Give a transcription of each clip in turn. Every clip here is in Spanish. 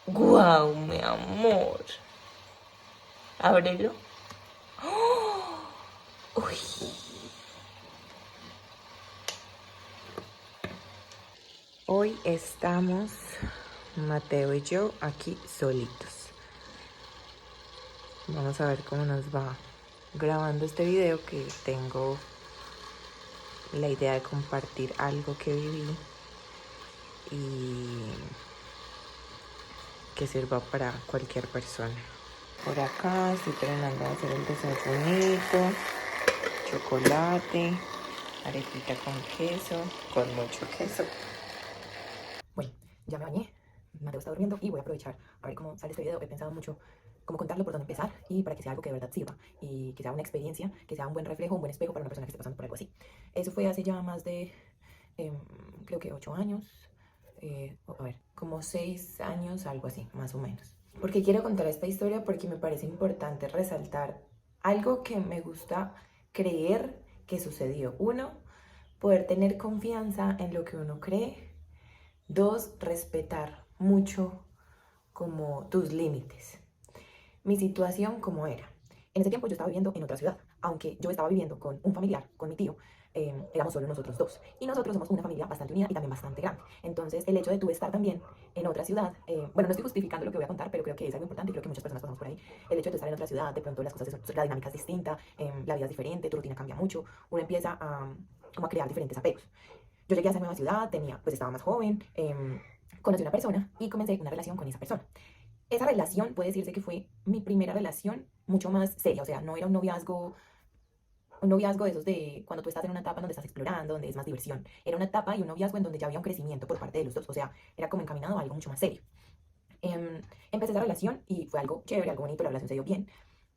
¡Guau, mi amor! Ábrelo. ¡Oh! ¡Uy! Hoy estamos, Mateo y yo, aquí solitos. Vamos a ver cómo nos va grabando este video, que tengo la idea de compartir algo que viví y que sirva para cualquier persona. Por acá estoy terminando de hacer el desayunito, chocolate, arepita con queso, con mucho queso. Bueno, ya me bañé, Mateo está durmiendo y voy a aprovechar a ver cómo sale este video. He pensado mucho cómo contarlo, por dónde empezar y para que sea algo que de verdad sirva y que sea una experiencia, que sea un buen reflejo, un buen espejo para una persona que esté pasando por algo así. Eso fue hace ya más de, creo que 8 años, a ver, como 6 años, algo así, más o menos. Porque quiero contar esta historia porque me parece importante resaltar algo que me gusta creer que sucedió. Uno, poder tener confianza en lo que uno cree. Dos, respetar mucho como tus límites. Mi situación como era. En ese tiempo yo estaba viviendo en otra ciudad, aunque yo estaba viviendo con un familiar, con mi tío, éramos solo nosotros dos. Y nosotros somos una familia bastante unida y también bastante grande. Entonces, el hecho de tú estar también en otra ciudad, bueno, no estoy justificando lo que voy a contar, pero creo que es algo importante y creo que muchas personas pasamos por ahí. El hecho de estar en otra ciudad, de pronto las cosas, la dinámica es distinta, la vida es diferente, tu rutina cambia mucho, uno empieza como a crear diferentes apegos. Yo llegué a esa nueva ciudad, pues estaba más joven, conocí a una persona y comencé una relación con esa persona. Esa relación puede decirse que fue mi primera relación mucho más seria, o sea, no era un noviazgo de esos de cuando tú estás en una etapa donde estás explorando, donde es más diversión. Era una etapa y un noviazgo en donde ya había un crecimiento por parte de los dos, o sea, era como encaminado a algo mucho más serio. Empecé esa relación y fue algo chévere, algo bonito, la relación se dio bien,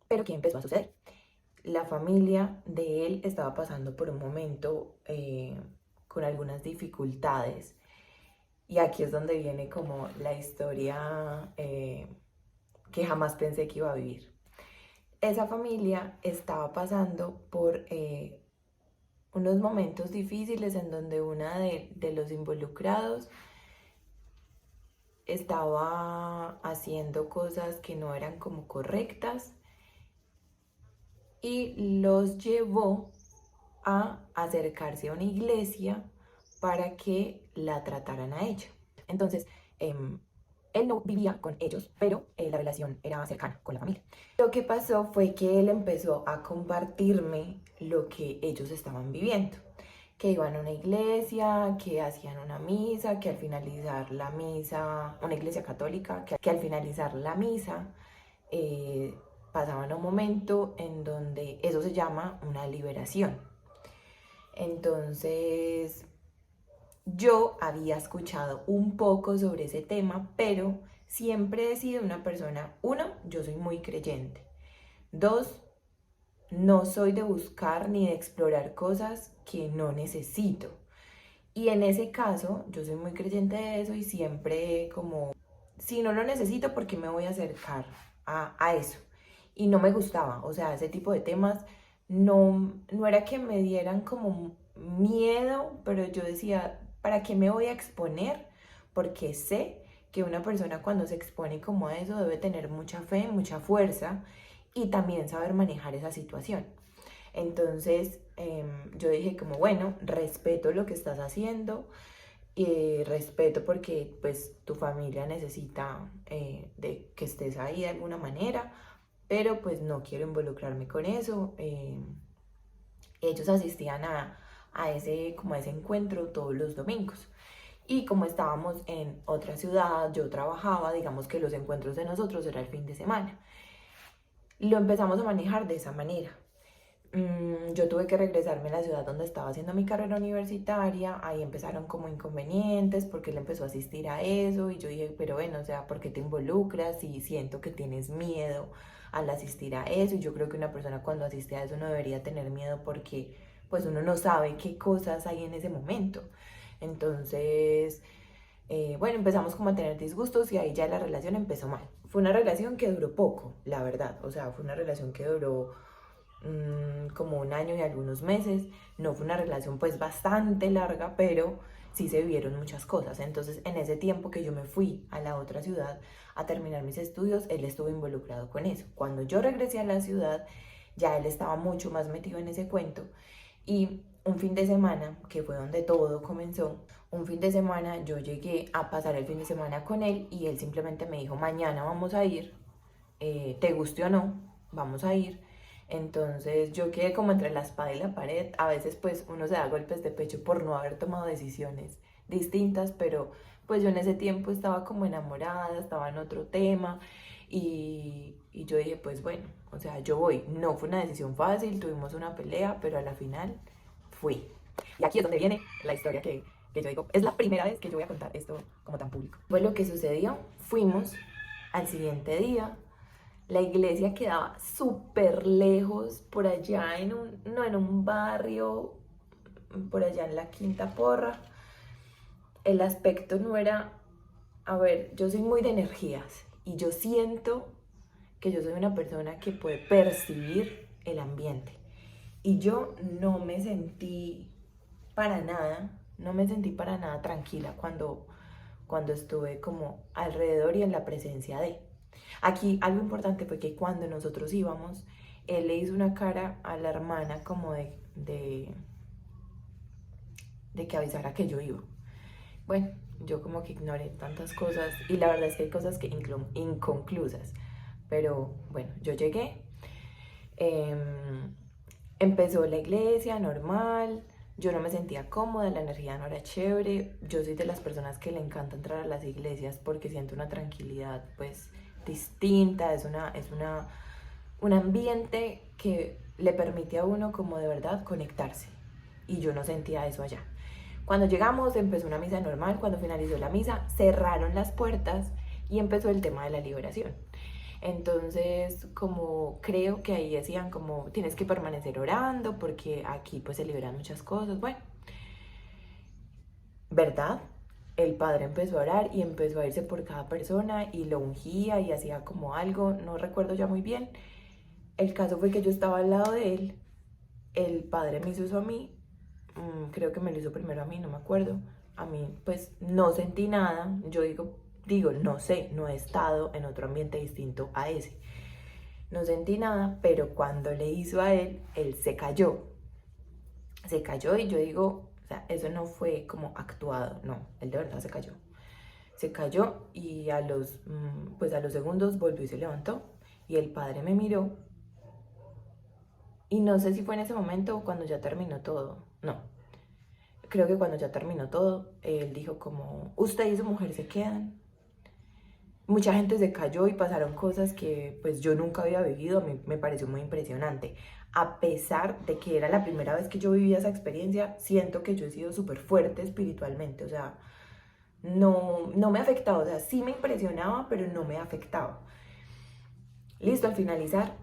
pero ¿qué empezó a suceder? La familia de él estaba pasando por un momento con algunas dificultades. Y aquí es donde viene como la historia que jamás pensé que iba a vivir. Esa familia estaba pasando por unos momentos difíciles en donde una de los involucrados estaba haciendo cosas que no eran como correctas y los llevó a acercarse a una iglesia para que la trataran a ella. Entonces, él no vivía con ellos, pero la relación era cercana con la familia. Lo que pasó fue que él empezó a compartirme lo que ellos estaban viviendo, que iban a una iglesia, que hacían una misa, que al finalizar la misa, una iglesia católica, que al finalizar la misa pasaban a un momento en donde eso se llama una liberación. Entonces, yo había escuchado un poco sobre ese tema, pero siempre he sido una persona, uno, yo soy muy creyente. Dos, no soy de buscar ni de explorar cosas que no necesito. Y en ese caso, yo soy muy creyente de eso y siempre como, si no lo necesito, ¿por qué me voy a acercar a eso? Y no me gustaba, o sea, ese tipo de temas no era que me dieran como miedo, pero yo decía, ¿para qué me voy a exponer? Porque sé que una persona cuando se expone como a eso debe tener mucha fe, mucha fuerza y también saber manejar esa situación. Entonces yo dije como, bueno, respeto lo que estás haciendo y respeto porque pues tu familia necesita de que estés ahí de alguna manera, pero pues no quiero involucrarme con eso. Ellos asistían a como a ese encuentro todos los domingos. Y como estábamos en otra ciudad, yo trabajaba, digamos que los encuentros de nosotros era el fin de semana. Lo empezamos a manejar de esa manera. Yo tuve que regresarme a la ciudad donde estaba haciendo mi carrera universitaria, ahí empezaron como inconvenientes porque él empezó a asistir a eso y yo dije, pero bueno, o sea, ¿por qué te involucras? Y siento que tienes miedo al asistir a eso y yo creo que una persona cuando asiste a eso no debería tener miedo porque pues uno no sabe qué cosas hay en ese momento. Entonces, bueno, empezamos como a tener disgustos y ahí ya la relación empezó mal. Fue una relación que duró poco, la verdad, o sea, fue una relación que duró como un año y algunos meses. No fue una relación pues bastante larga, pero sí se vivieron muchas cosas. Entonces, en ese tiempo que yo me fui a la otra ciudad a terminar mis estudios, él estuvo involucrado con eso. Cuando yo regresé a la ciudad, ya él estaba mucho más metido en ese cuento. Y un fin de semana, que fue donde todo comenzó, un fin de semana yo llegué a pasar el fin de semana con él y él simplemente me dijo, mañana vamos a ir, te guste o no, vamos a ir. Entonces yo quedé como entre la espada y la pared. A veces pues uno se da golpes de pecho por no haber tomado decisiones distintas, pero pues yo en ese tiempo estaba como enamorada, estaba en otro tema y yo dije pues bueno, o sea, yo voy. No fue una decisión fácil, tuvimos una pelea, pero a la final fui. Y aquí es donde viene la historia que yo digo, es la primera vez que yo voy a contar esto como tan público. Fue lo que sucedió, fuimos al siguiente día. La iglesia quedaba súper lejos, por allá no en un barrio, por allá en la Quinta Porra. El aspecto no era, a ver, yo soy muy de energías y yo siento que yo soy una persona que puede percibir el ambiente. Y yo no me sentí para nada, no me sentí para nada tranquila cuando estuve como alrededor y en la presencia de. Aquí algo importante fue que cuando nosotros íbamos, él le hizo una cara a la hermana como de que avisara que yo iba. Bueno, yo como que ignoré tantas cosas y la verdad es que hay cosas que inconclusas. Pero bueno, yo llegué, empezó la iglesia normal, yo no me sentía cómoda, la energía no era chévere. Yo soy de las personas que le encanta entrar a las iglesias porque siento una tranquilidad pues distinta, es un ambiente que le permite a uno como de verdad conectarse y yo no sentía eso allá. Cuando llegamos empezó una misa normal, cuando finalizó la misa cerraron las puertas y empezó el tema de la liberación. Entonces, como creo que ahí decían como tienes que permanecer orando porque aquí pues se liberan muchas cosas. Bueno, ¿verdad? El padre empezó a orar y empezó a irse por cada persona y lo ungía y hacía como algo, no recuerdo ya muy bien. El caso fue que yo estaba al lado de él, el padre me hizo eso a mí, creo que me lo hizo primero a mí, no me acuerdo. A mí pues no sentí nada, yo digo, no sé, no he estado en otro ambiente distinto a ese. No sentí nada, pero cuando le hizo a él, él se cayó. Se cayó y yo digo, o sea, eso no fue como actuado, no, él de verdad se cayó. Se cayó y pues a los segundos volvió y se levantó. Y el padre me miró y no sé si fue en ese momento o cuando ya terminó todo. No, creo que cuando ya terminó todo, él dijo como, usted y su mujer se quedan. Mucha gente se cayó y pasaron cosas que pues yo nunca había vivido, a mí me pareció muy impresionante. A pesar de que era la primera vez que yo vivía esa experiencia, siento que yo he sido súper fuerte espiritualmente, o sea, no me ha afectado, o sea, sí me impresionaba, pero no me afectaba. Listo, al finalizar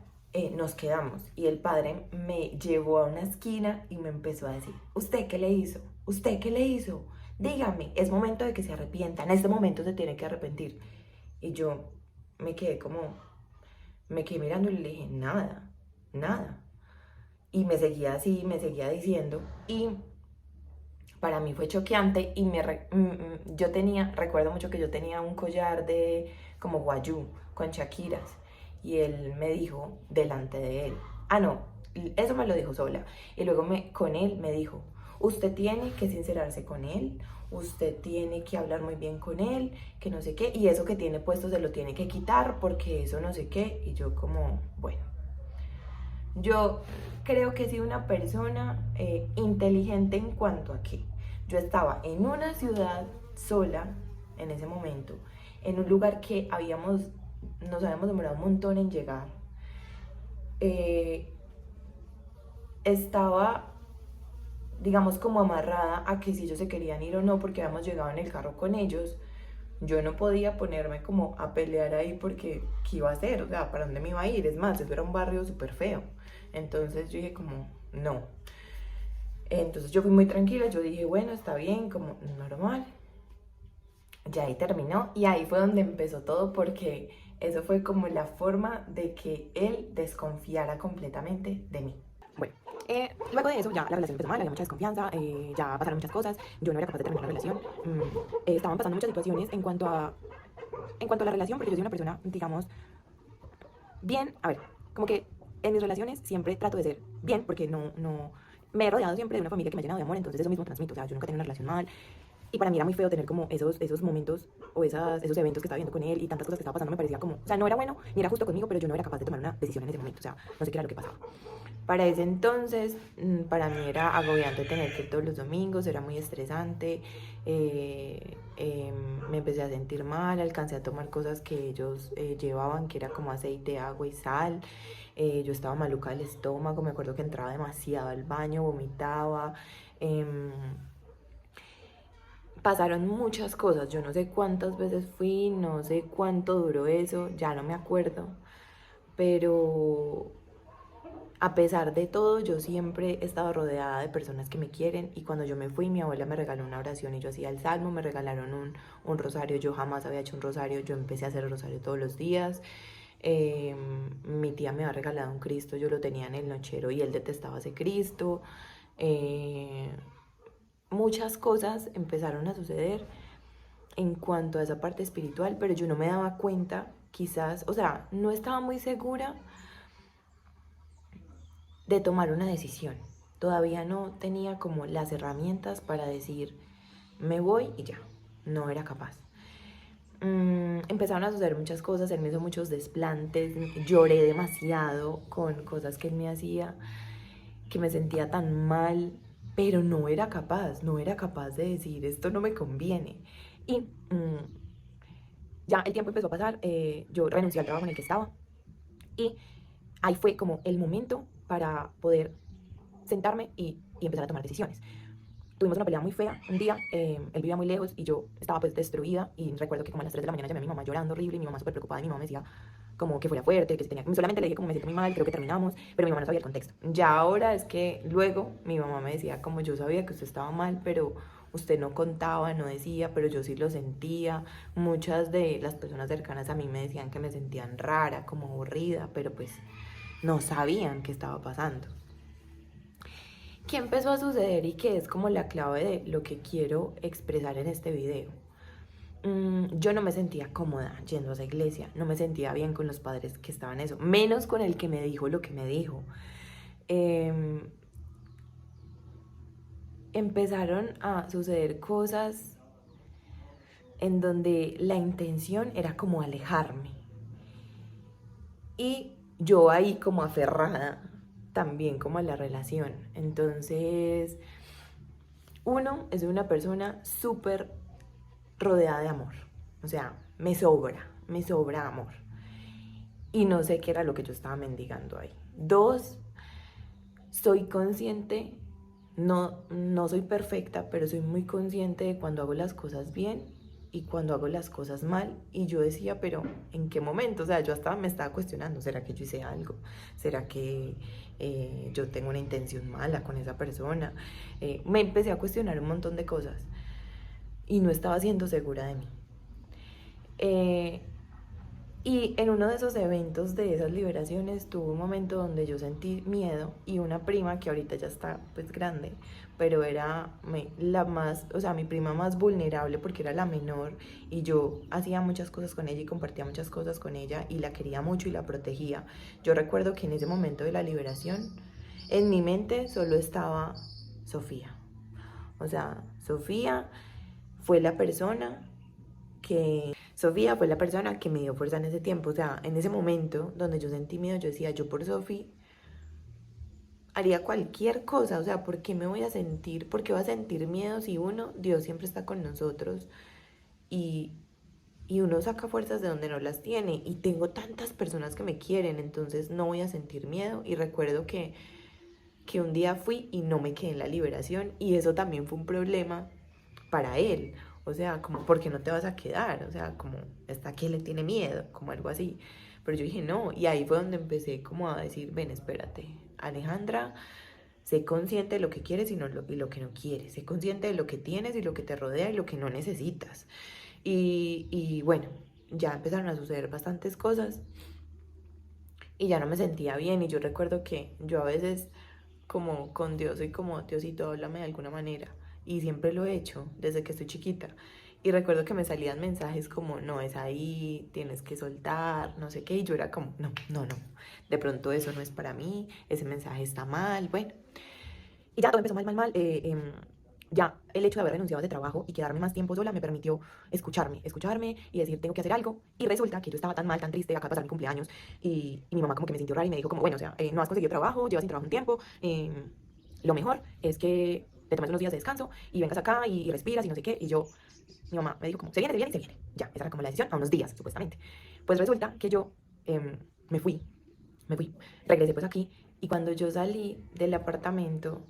nos quedamos y el padre me llevó a una esquina y me empezó a decir, ¿usted qué le hizo? ¿Usted qué le hizo? Dígame, es momento de que se arrepienta, en este momento se tiene que arrepentir. Y yo me quedé mirando y le dije, nada, nada. Y me seguía así, me seguía diciendo. Y para mí fue choqueante y recuerdo mucho que yo tenía un collar de como guayú con shakiras. Y él me dijo delante de él, no, eso me lo dijo sola. Y luego con él me dijo, usted tiene que sincerarse con él, usted tiene que hablar muy bien con él, que no sé qué, y eso que tiene puesto se lo tiene que quitar porque eso no sé qué. Y yo como, bueno, yo creo que he sido una persona inteligente en cuanto a que yo estaba en una ciudad sola en ese momento, en un lugar que nos habíamos demorado un montón en llegar. Estaba, digamos, como amarrada a que si ellos se querían ir o no, porque habíamos llegado en el carro con ellos. Yo no podía ponerme como a pelear ahí porque ¿qué iba a hacer? O sea, ¿para dónde me iba a ir? Es más, eso era un barrio súper feo. Entonces yo dije como, no. Entonces yo fui muy tranquila, yo dije, bueno, está bien, como normal. Ya ahí terminó y ahí fue donde empezó todo porque eso fue como la forma de que él desconfiara completamente de mí. Bueno, luego de eso ya la relación empezó mal, había mucha desconfianza, ya pasaron muchas cosas, yo no era capaz de terminar la relación, estaban pasando muchas situaciones en cuanto a la relación, porque yo soy una persona, digamos, bien, a ver, como que en mis relaciones siempre trato de ser bien, porque no, me he rodeado siempre de una familia que me ha llenado de amor, entonces eso mismo transmito, o sea, yo nunca he tenido una relación mal, y para mí era muy feo tener como esos momentos o esos eventos que estaba viendo con él y tantas cosas que estaba pasando, me parecía como, o sea, no era bueno ni era justo conmigo, pero yo no era capaz de tomar una decisión en ese momento, o sea, no sé qué era lo que pasaba. Para ese entonces, para mí era agobiante tener que ir todos los domingos, era muy estresante, me empecé a sentir mal, alcancé a tomar cosas que ellos llevaban, que era como aceite, agua y sal. Yo estaba maluca del estómago, me acuerdo que entraba demasiado al baño, vomitaba. em, Pasaron muchas cosas, yo no sé cuántas veces fui, no sé cuánto duró eso, ya no me acuerdo, pero a pesar de todo, yo siempre he estado rodeada de personas que me quieren y cuando yo me fui, mi abuela me regaló una oración y yo hacía el salmo, me regalaron un rosario, yo jamás había hecho un rosario, yo empecé a hacer el rosario todos los días. Mi tía me había regalado un Cristo, yo lo tenía en el nochero y él detestaba ese Cristo. Eh, Muchas cosas empezaron a suceder en cuanto a esa parte espiritual, pero yo no me daba cuenta, quizás, o sea, no estaba muy segura de tomar una decisión. Todavía no tenía como las herramientas para decir, me voy y ya. No era capaz. Empezaron a suceder muchas cosas, él me hizo muchos desplantes, lloré demasiado con cosas que él me hacía, que me sentía tan mal, pero no era capaz de decir, esto no me conviene. Y ya el tiempo empezó a pasar, yo renuncié al trabajo en el que estaba y ahí fue como el momento para poder sentarme y empezar a tomar decisiones. Tuvimos una pelea muy fea un día, él vivía muy lejos y yo estaba pues destruida y recuerdo que como a las 3 de la mañana llamé a mi mamá llorando horrible y mi mamá súper preocupada y mi mamá me decía como que fuera fuerte, que se tenía, solamente le dije como me siento muy mal, creo que terminamos, pero mi mamá no sabía el contexto. Ya ahora es que luego mi mamá me decía como yo sabía que usted estaba mal, pero usted no contaba, no decía, pero yo sí lo sentía. Muchas de las personas cercanas a mí me decían que me sentían rara, como aburrida, pero pues no sabían qué estaba pasando. ¿Qué empezó a suceder y qué es como la clave de lo que quiero expresar en este video? Yo no me sentía cómoda yendo a esa iglesia, no me sentía bien con los padres que estaban eso, menos con el que me dijo lo que me dijo. Empezaron a suceder cosas en donde la intención era como alejarme. Y yo ahí como aferrada también como a la relación. Entonces, uno es una persona súper rodeada de amor. O sea, me sobra amor. Y no sé qué era lo que yo estaba mendigando ahí. Dos, soy consciente, no soy perfecta, pero soy muy consciente de cuando hago las cosas bien y cuando hago las cosas mal. Y yo decía, pero ¿en qué momento? O sea, yo hasta me estaba cuestionando, ¿será que yo hice algo? ¿Será que yo tengo una intención mala con esa persona? Me empecé a cuestionar un montón de cosas y no estaba siendo segura de mí. Y en uno de esos eventos de esas liberaciones tuve un momento donde yo sentí miedo y una prima que ahorita ya está pues grande, pero era la más, o sea, mi prima más vulnerable porque era la menor y yo hacía muchas cosas con ella y compartía muchas cosas con ella y la quería mucho y la protegía. Yo recuerdo que en ese momento de la liberación en mi mente solo estaba Sofía. O sea, Sofía fue la persona que me dio fuerza en ese tiempo. O sea, en ese momento donde yo sentí miedo, yo decía, yo por Sofía haría cualquier cosa. O sea, ¿por qué me voy a sentir? ¿Por qué voy a sentir miedo si uno, Dios siempre está con nosotros? Y, y uno saca fuerzas de donde no las tiene. Y tengo tantas personas que me quieren, entonces no voy a sentir miedo. Y recuerdo que un día fui y no me quedé en la liberación. Y eso también fue un problema para él. O sea, como, ¿por qué no te vas a quedar? O sea, como, ¿está que le tiene miedo? Como algo así. Pero yo dije, no. Y ahí fue donde empecé como a decir, ven, espérate, Alejandra, sé consciente de lo que quieres y lo que no quieres. Sé consciente de lo que tienes y lo que te rodea y lo que no necesitas. Y bueno, ya empezaron a suceder bastantes cosas y ya no me sentía bien. Y yo recuerdo que yo a veces como con Dios, soy como, Diosito, háblame de alguna manera. Y siempre lo he hecho, desde que estoy chiquita. Y recuerdo que me salían mensajes como, no es ahí, tienes que soltar, no sé qué. Y yo era como, no, no, no. De pronto eso no es para mí, ese mensaje está mal, bueno. Y ya todo empezó mal, mal, mal. Ya el hecho de haber renunciado de trabajo y quedarme más tiempo sola me permitió escucharme y decir, tengo que hacer algo. Y resulta que yo estaba tan mal, tan triste, acá de pasar mi cumpleaños. Y mi mamá como que me sintió rara y me dijo como, bueno, o sea, no has conseguido trabajo, llevas sin trabajo un tiempo. Lo mejor es que te tomes unos días de descanso y vengas acá y respiras y no sé qué. Y yo, mi mamá me dijo como, se viene y se viene. Ya, esa era como la decisión a unos días, supuestamente. Pues resulta que yo me fui, regresé pues aquí. Y cuando yo salí del apartamento,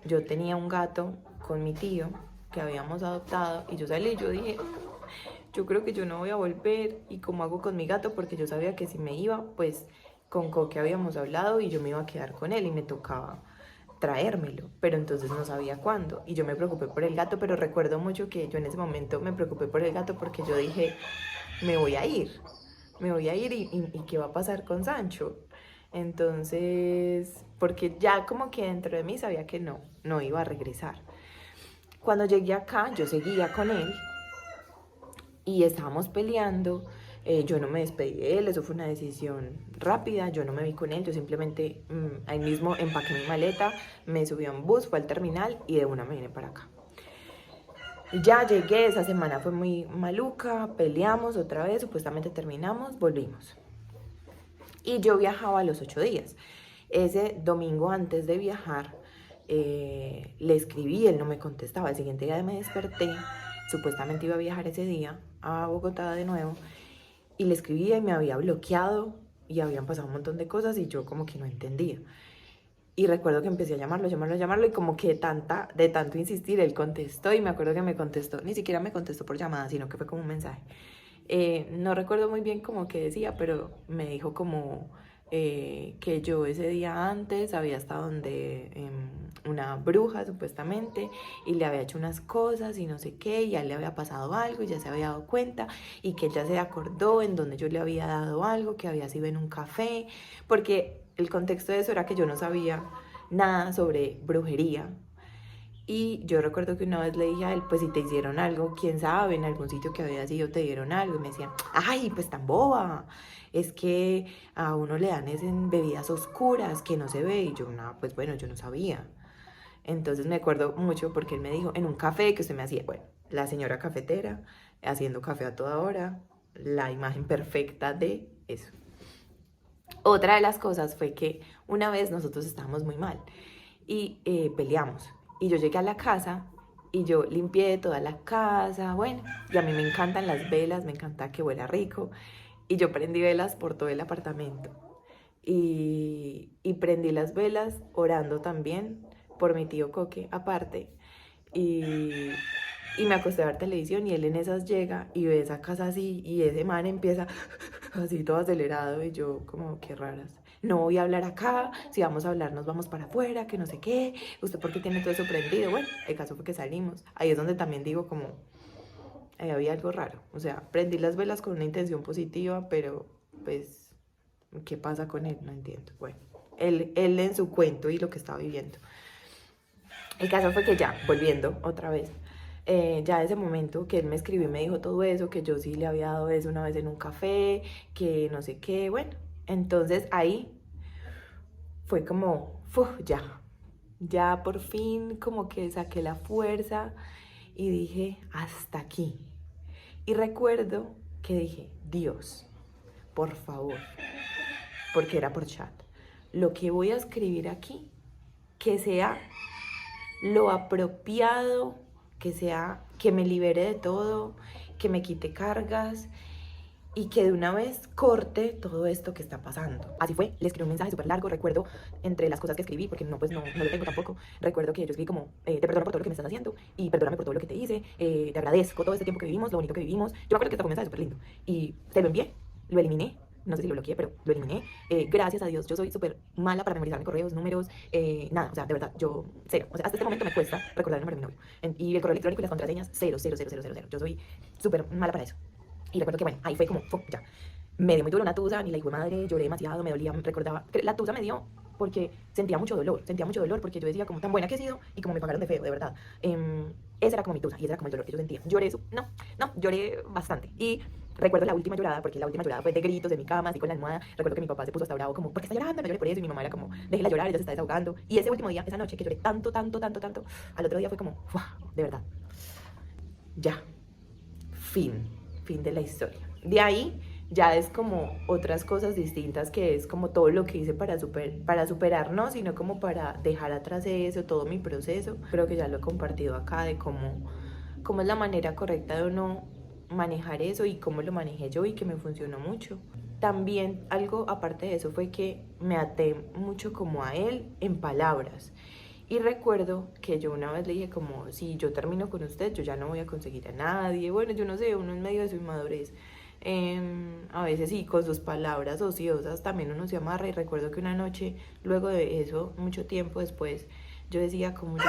yo tenía un gato con mi tío que habíamos adoptado y yo salí y yo dije, yo creo que yo no voy a volver y cómo hago con mi gato porque yo sabía que si me iba, pues con Coque habíamos hablado y yo me iba a quedar con él y me tocaba traérmelo, pero entonces no sabía cuándo y yo me preocupé por el gato, pero recuerdo mucho que yo en ese momento me preocupé por el gato porque yo dije, me voy a ir, y ¿qué va a pasar con Sancho? Entonces, porque ya como que dentro de mí sabía que no iba a regresar. Cuando llegué acá, yo seguía con él y estábamos peleando. Yo no me despedí de él, eso fue una decisión rápida, yo no me vi con él, yo simplemente ahí mismo empaqué mi maleta, me subí a un bus, fue al terminal y de una me vine para acá. Ya llegué, esa semana fue muy maluca, peleamos otra vez, supuestamente terminamos, volvimos. Y yo viajaba a los 8 días. Ese domingo antes de viajar, le escribí, él no me contestaba. El siguiente día me desperté, supuestamente iba a viajar ese día a Bogotá de nuevo, y le escribía y me había bloqueado y habían pasado un montón de cosas y yo como que no entendía. Y recuerdo que empecé a llamarlo y como que de tanto insistir, él contestó y me acuerdo que me contestó, ni siquiera me contestó por llamada, sino que fue como un mensaje. No recuerdo muy bien como que decía, pero me dijo como que yo ese día antes había estado donde una bruja supuestamente y le había hecho unas cosas y no sé qué, y a él le había pasado algo y ya se había dado cuenta y que él ya se acordó en donde yo le había dado algo, que había sido en un café, porque el contexto de eso era que yo no sabía nada sobre brujería. Y yo recuerdo que una vez le dije a él, pues si te hicieron algo, quién sabe, en algún sitio que había sido te dieron algo. Y me decían, ay, pues tan boba, es que a uno le dan es en bebidas oscuras que no se ve. Y yo, no, pues bueno, yo no sabía. Entonces me acuerdo mucho porque él me dijo, en un café que usted me hacía, bueno, la señora cafetera, haciendo café a toda hora, la imagen perfecta de eso. Otra de las cosas fue que una vez nosotros estábamos muy mal y peleamos. Y yo llegué a la casa y yo limpié toda la casa, bueno, y a mí me encantan las velas, me encanta que huela rico. Y yo prendí velas por todo el apartamento. Y prendí las velas orando también por mi tío Coque aparte. Y, y me acosté a ver televisión y él en esas llega y ve esa casa así y ese man empieza así todo acelerado y yo como, qué raras. No voy a hablar acá, si vamos a hablar nos vamos para afuera, que no sé qué. ¿Usted por qué tiene todo eso prendido? Bueno, el caso fue que salimos. Ahí es donde también digo como, ahí había algo raro. O sea, prendí las velas con una intención positiva, pero pues, ¿qué pasa con él? No entiendo. Bueno, él en su cuento y lo que estaba viviendo. El caso fue que ya, volviendo otra vez, ya ese momento que él me escribió y me dijo todo eso, que yo sí le había dado eso una vez en un café, que no sé qué, bueno. Entonces ahí fue como, ya por fin como que saqué la fuerza y dije, hasta aquí. Y recuerdo que dije, Dios, por favor, porque era por chat, lo que voy a escribir aquí, que sea lo apropiado, que me libere de todo, que me quite cargas y que de una vez corte todo esto que está pasando. Así fue, le escribí un mensaje súper largo, recuerdo entre las cosas que escribí, porque no lo tengo tampoco, recuerdo que yo escribí como, te perdono por todo lo que me estás haciendo y perdóname por todo lo que te hice, te agradezco todo este tiempo que vivimos, lo bonito que vivimos. Yo me acuerdo que este fue un mensaje súper lindo y te lo envié, lo eliminé. No sé si lo bloqueé, pero lo eliminé. Gracias a Dios, yo soy súper mala para memorizarme correos, números, nada, o sea, de verdad, yo cero. O sea, hasta este momento me cuesta recordar el número de mi novio. Y el correo electrónico y las contraseñas, cero. Yo soy súper mala para eso. Y recuerdo que, bueno, ahí fue como, ya. Me dio muy duro una tusa, ni la hijo de madre, lloré demasiado, me dolía, recordaba. La tusa me dio porque sentía mucho dolor porque yo decía como tan buena que he sido y como me pagaron de feo, de verdad. Esa era como mi tusa y ese era como el dolor que yo sentía. Lloré, no, lloré bastante. Y recuerdo la última llorada, porque la última llorada fue de gritos en mi cama, así con la almohada. Recuerdo que mi papá se puso hasta bravo, como, ¿por qué está llorando? No lloré por eso. Y mi mamá era como, déjela llorar, ella se está desahogando. Y ese último día, esa noche que lloré tanto, al otro día fue como, ¡fua! De verdad. Ya. Fin de la historia. De ahí ya es como otras cosas distintas, que es como todo lo que hice para superar, no, sino como para dejar atrás eso, todo mi proceso. Creo que ya lo he compartido acá de cómo es la manera correcta de uno manejar eso y cómo lo manejé yo y que me funcionó mucho. También algo aparte de eso fue que me até mucho como a él en palabras. Y recuerdo que yo una vez le dije como, si yo termino con usted, yo ya no voy a conseguir a nadie. Bueno, yo no sé, uno en medio de su inmadurez, a veces sí, con sus palabras ociosas también uno se amarra. Y recuerdo que una noche, luego de eso, mucho tiempo después, yo decía como, yo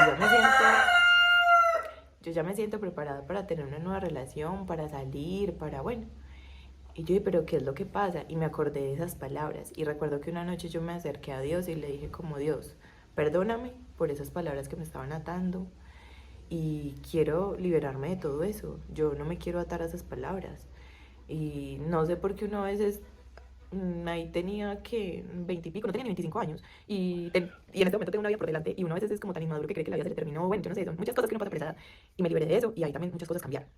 ya me siento preparada para tener una nueva relación, para salir, para, bueno. Y yo dije, pero ¿qué es lo que pasa? Y me acordé de esas palabras. Y recuerdo que una noche yo me acerqué a Dios y le dije como, Dios, perdóname por esas palabras que me estaban atando y quiero liberarme de todo eso. Yo no me quiero atar a esas palabras. Y no sé por qué uno a veces, ahí tenía que 20 y pico, no tenía ni 25 años. Y en este momento tengo una vida por delante y uno a veces es como tan inmaduro que cree que la vida se le terminó. Bueno, yo no sé, son muchas cosas que uno pasa por esa edad. Y me liberé de eso y ahí también muchas cosas cambiaron.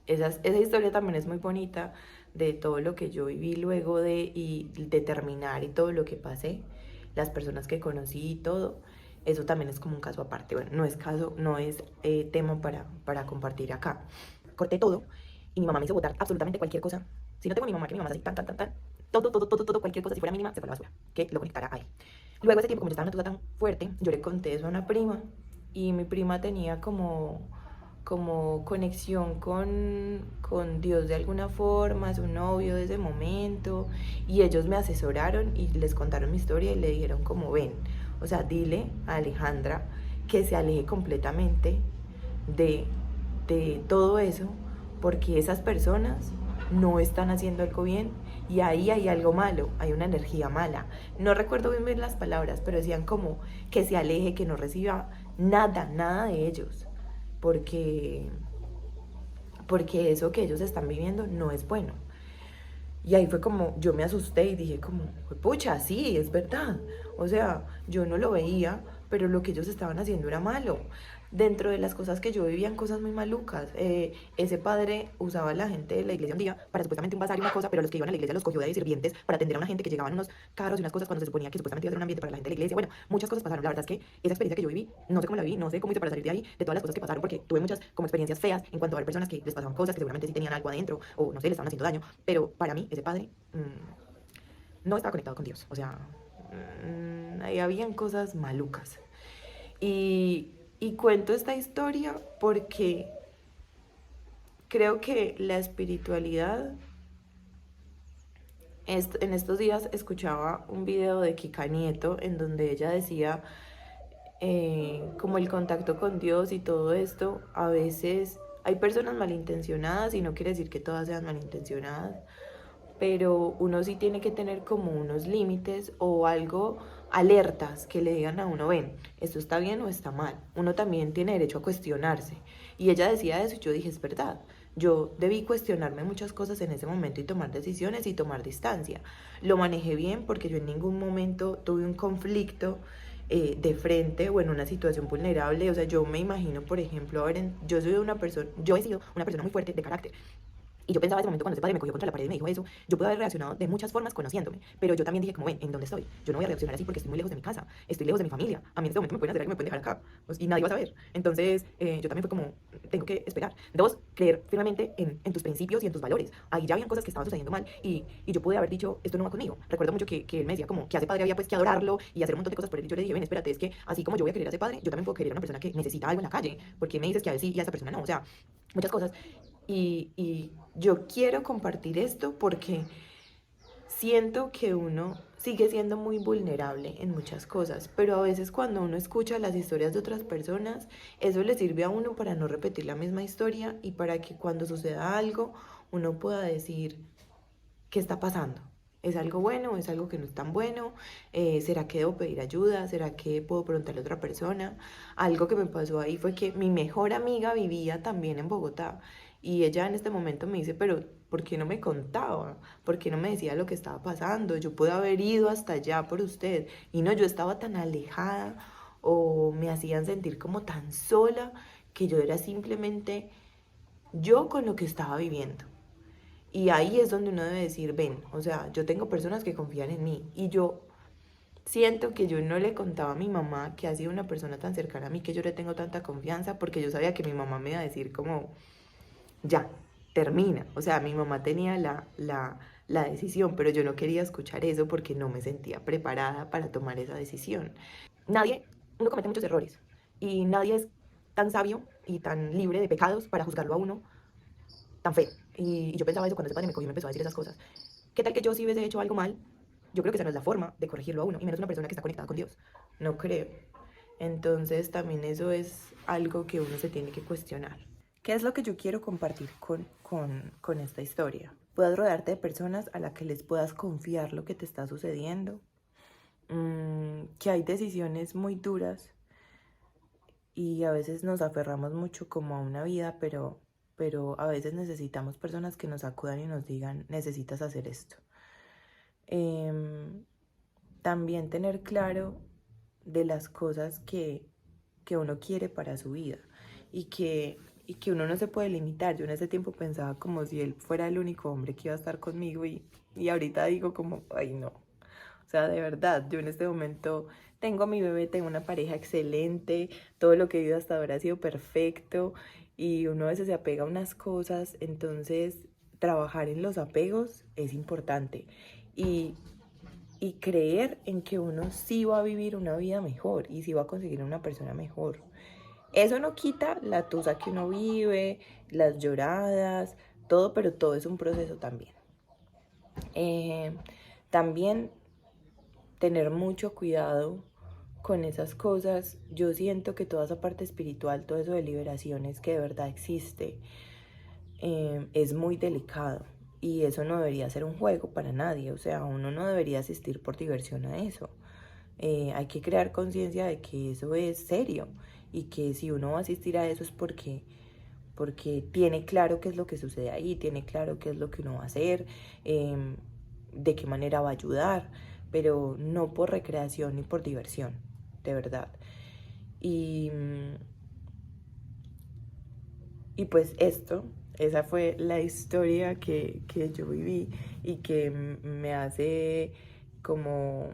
Esa historia también es muy bonita, de todo lo que yo viví luego de terminar y todo lo que pasé, las personas que conocí y todo. Eso también es como un caso aparte. Bueno, no es tema para compartir acá. Corté todo y mi mamá me hizo votar absolutamente cualquier cosa. Si no tengo a mi mamá, que mi mamá es así, todo, cualquier cosa, si fuera mínima, se fue a la basura, que lo conectara ahí. Luego de ese tiempo, como yo estaba en una tusa tan fuerte, yo le conté eso a una prima y mi prima tenía como conexión con Dios de alguna forma, su novio de ese momento, y ellos me asesoraron y les contaron mi historia y le dijeron como, ven, o sea, dile a Alejandra que se aleje completamente de todo eso, porque esas personas no están haciendo algo bien y ahí hay algo malo, hay una energía mala. No recuerdo bien las palabras, pero decían como que se aleje, que no reciba nada de ellos, porque eso que ellos están viviendo no es bueno. Y ahí fue como, yo me asusté y dije como, pucha, sí, es verdad. O sea, yo no lo veía, pero lo que ellos estaban haciendo era malo. Dentro de las cosas que yo vivía, cosas muy malucas. Ese padre usaba a la gente de la iglesia un día para supuestamente un bazar y una cosa, pero a los que iban a la iglesia los cogió de sirvientes para atender a una gente que llegaban unos carros y unas cosas cuando se suponía que supuestamente iba a ser un ambiente para la gente de la iglesia. Bueno, muchas cosas pasaron. La verdad es que esa experiencia que yo viví, no sé cómo la viví, no sé cómo hice para salir de ahí, de todas las cosas que pasaron, porque tuve muchas como experiencias feas en cuanto a ver personas que les pasaban cosas, que seguramente sí tenían algo adentro, o no sé, les estaban haciendo daño. Pero para mí, ese padre no estaba conectado con Dios. O sea, ahí habían cosas malucas. Y cuento esta historia porque creo que la espiritualidad, en estos días escuchaba un video de Kika Nieto en donde ella decía como el contacto con Dios y todo esto, a veces hay personas malintencionadas y no quiere decir que todas sean malintencionadas, pero uno sí tiene que tener como unos límites o algo, alertas que le digan a uno, ven, esto está bien o está mal. Uno también tiene derecho a cuestionarse. Y ella decía eso y yo dije, es verdad. Yo debí cuestionarme muchas cosas en ese momento y tomar decisiones y tomar distancia. Lo manejé bien porque yo en ningún momento tuve un conflicto de frente o en una situación vulnerable. O sea, yo me imagino, por ejemplo, yo he sido una persona muy fuerte de carácter. Y yo pensaba en ese momento cuando ese padre me cogió contra la pared y me dijo eso, yo pude haber reaccionado de muchas formas conociéndome, pero yo también dije como, ven, ¿en dónde estoy? Yo no voy a reaccionar así porque estoy muy lejos de mi casa, estoy lejos de mi familia, a mí en este momento me pueden hacer algo y me pueden dejar acá, pues, y nadie va a saber. Entonces, yo también fue como, tengo que esperar. Dos, creer firmemente en tus principios y en tus valores. Ahí ya habían cosas que estaban sucediendo mal y yo pude haber dicho, esto no va conmigo. Recuerdo mucho que él me decía como que a ese padre había pues que adorarlo y hacer un montón de cosas por él. Y yo le dije, ven, espérate, es que así como yo voy a querer a ese padre, yo también puedo querer a una persona que necesita algo en la calle, porque me dices que a él sí y a esa persona no. O sea, muchas cosas. Y yo quiero compartir esto porque siento que uno sigue siendo muy vulnerable en muchas cosas, pero a veces cuando uno escucha las historias de otras personas, eso le sirve a uno para no repetir la misma historia y para que cuando suceda algo uno pueda decir qué está pasando. ¿Es algo bueno? ¿Es algo que no es tan bueno? ¿Será que debo pedir ayuda? ¿Será que puedo preguntarle a otra persona? Algo que me pasó ahí fue que mi mejor amiga vivía también en Bogotá y ella en este momento me dice, pero ¿por qué no me contaba? ¿Por qué no me decía lo que estaba pasando? Yo pude haber ido hasta allá por usted y no, yo estaba tan alejada o me hacían sentir como tan sola que yo era simplemente yo con lo que estaba viviendo. Y ahí es donde uno debe decir, ven, o sea, yo tengo personas que confían en mí y yo siento que yo no le contaba a mi mamá que ha sido una persona tan cercana a mí que yo le tengo tanta confianza porque yo sabía que mi mamá me iba a decir como, ya, termina. O sea, mi mamá tenía la decisión, pero yo no quería escuchar eso porque no me sentía preparada para tomar esa decisión. Nadie, uno comete muchos errores y nadie es tan sabio y tan libre de pecados para juzgarlo a uno tan feo. Y yo pensaba eso cuando ese padre me cogió y me empezó a decir esas cosas. ¿Qué tal que yo sí hubiese hecho algo mal? Yo creo que esa no es la forma de corregirlo a uno, y menos una persona que está conectada con Dios. No creo. Entonces también eso es algo que uno se tiene que cuestionar. ¿Qué es lo que yo quiero compartir con esta historia? Puedas rodearte de personas a las que les puedas confiar lo que te está sucediendo. Que hay decisiones muy duras y a veces nos aferramos mucho como a una vida, pero a veces necesitamos personas que nos acudan y nos digan, necesitas hacer esto. También tener claro de las cosas que uno quiere para su vida y que uno no se puede limitar. Yo en ese tiempo pensaba como si él fuera el único hombre que iba a estar conmigo y ahorita digo como, ay no. O sea, de verdad, yo en este momento tengo a mi bebé, tengo una pareja excelente, todo lo que he vivido hasta ahora ha sido perfecto y uno a veces se apega a unas cosas, entonces trabajar en los apegos es importante y creer en que uno sí va a vivir una vida mejor y sí va a conseguir una persona mejor. Eso no quita la tusa que uno vive, las lloradas, todo, pero todo es un proceso también. También tener mucho cuidado con esas cosas. Yo siento que toda esa parte espiritual, todo eso de liberaciones que de verdad existe, es muy delicado. Y eso no debería ser un juego para nadie. O sea, uno no debería asistir por diversión a eso. Hay que crear conciencia de que eso es serio y que si uno va a asistir a eso es porque tiene claro qué es lo que sucede ahí, tiene claro qué es lo que uno va a hacer, de qué manera va a ayudar, pero no por recreación ni por diversión, de verdad. Y pues esa fue la historia que yo viví y que me hace como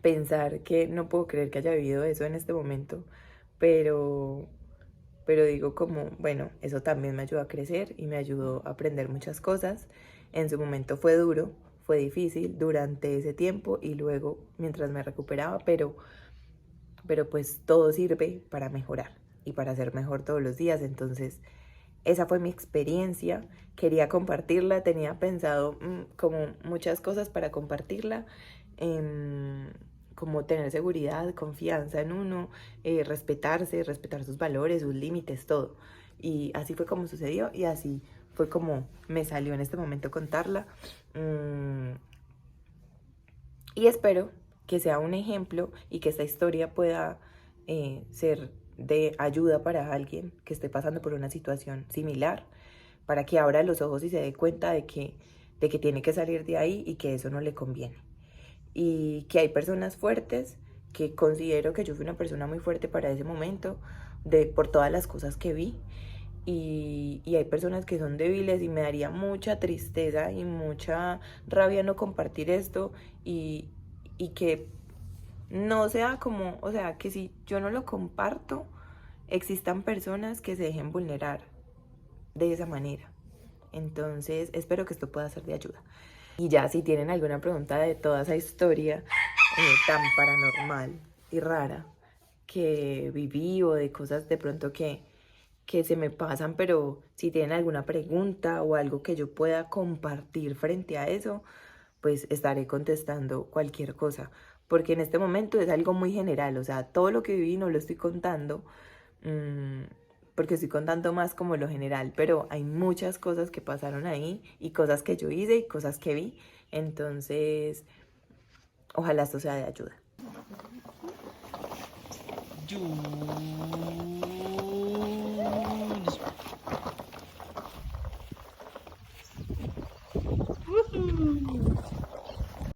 pensar que no puedo creer que haya vivido eso en este momento, pero, pero digo como, bueno, eso también me ayudó a crecer y me ayudó a aprender muchas cosas. En su momento fue duro, fue difícil durante ese tiempo y luego mientras me recuperaba, pero pues todo sirve para mejorar y para ser mejor todos los días. Entonces esa fue mi experiencia, quería compartirla, tenía pensado como muchas cosas para compartirla, como tener seguridad, confianza en uno, respetarse, respetar sus valores, sus límites, todo. Y así fue como sucedió y así fue como me salió en este momento contarla. Y espero que sea un ejemplo y que esta historia pueda ser de ayuda para alguien que esté pasando por una situación similar, para que abra los ojos y se dé cuenta de que tiene que salir de ahí y que eso no le conviene. Y que hay personas fuertes, que considero que yo fui una persona muy fuerte para ese momento, por todas las cosas que vi. Y hay personas que son débiles y me daría mucha tristeza y mucha rabia no compartir esto y que no sea como, o sea, que si yo no lo comparto, existan personas que se dejen vulnerar de esa manera. Entonces, espero que esto pueda ser de ayuda. Y ya, si tienen alguna pregunta de toda esa historia tan paranormal y rara que viví o de cosas de pronto que se me pasan, pero si tienen alguna pregunta o algo que yo pueda compartir frente a eso, pues estaré contestando cualquier cosa, porque en este momento es algo muy general, o sea, todo lo que viví no lo estoy contando, porque estoy contando más como lo general, pero hay muchas cosas que pasaron ahí y cosas que yo hice y cosas que vi. Entonces, ojalá esto sea de ayuda.